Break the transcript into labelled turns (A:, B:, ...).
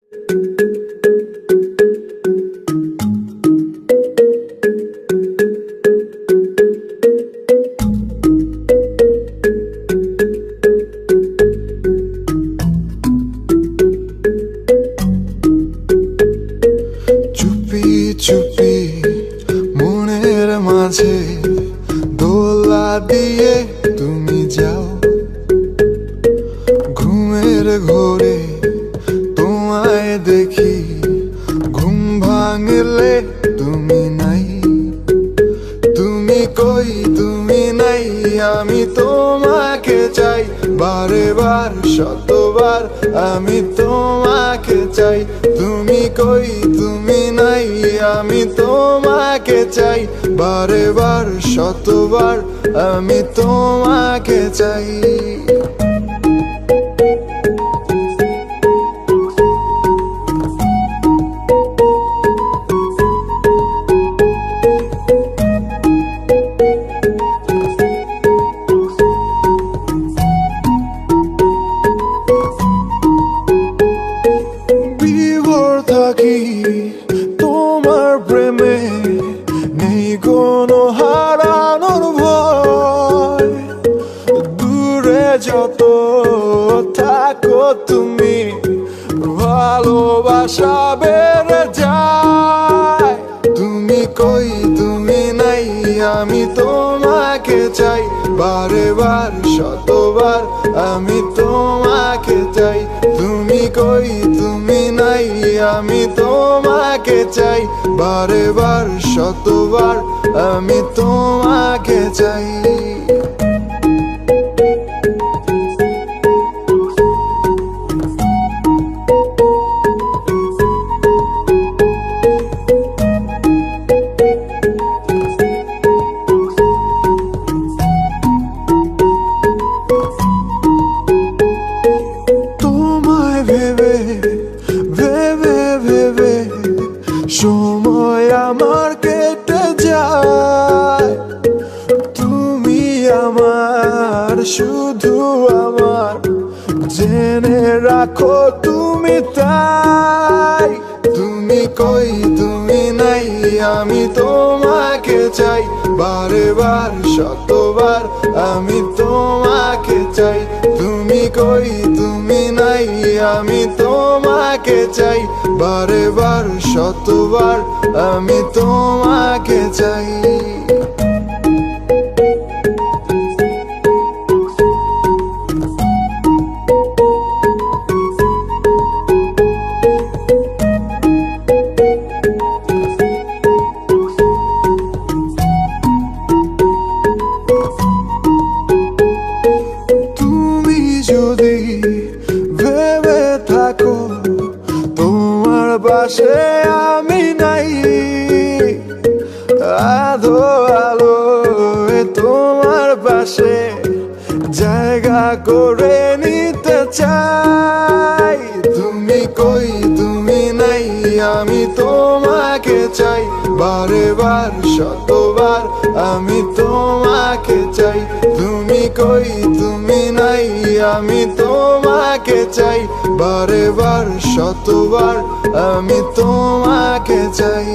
A: চুপি চুপি মনের মাঝে দোলা দিয়ে তুমি যাও, ঘুমের ঘোরে তোমায় দেখি, ঘুম ভাঙলে তুমি নাই। তুমি কই তুমি নাই, আমি তোমাকে চাই, বারে বার শতবার আমি তোমাকে চাই। তুমি কই তুমি নাই, আমি তোমাকে চাই, বারে বার শতবার আমি তোমাকে চাই। থাকি তোমার প্রেমে, নেই কোনো হারানোর ভয়। দূরে যত থাকো তুমি, ভালোবাসা বেড়ে যায়। তুমি কই তুমি নাই, আমি তোমাকে চাই, বারে বার শতবার আমি তোমাকে চাই। তুমি কই তুমি নাই, আমি তোমাকে চাই, বারে বার শতবার আমি তোমাকে চাই। তোমায় ভেবে ভেবে ভেবে সময় আমার কেটে যায়। তুমি আমার শুধু আমার, জেনে রাখো তুমি তাই। তুমি কই তুমি নাই, আমি তোমাকে চাই, বারে বার শতবার আমি তোমাকে চাই। তুমি কই তুমি নাই, আমি তোমাকে চাই, বারে বার শতবার আমি তোমাকে চাই। যদি ভেবে থাকো তোমার পাশে আমি নাই, আধো আলো তোমার পাশে জায়গা করে নিতে চাই। তুমি কই তুমি নাই, আমি তোমাকে চাই, বারে বার শতবার আমি তোমাকে চাই। তুমি কই তুমি নাই, আমি তোমাকে চাই, বারে বার শতবার আমি তোমাকে চাই।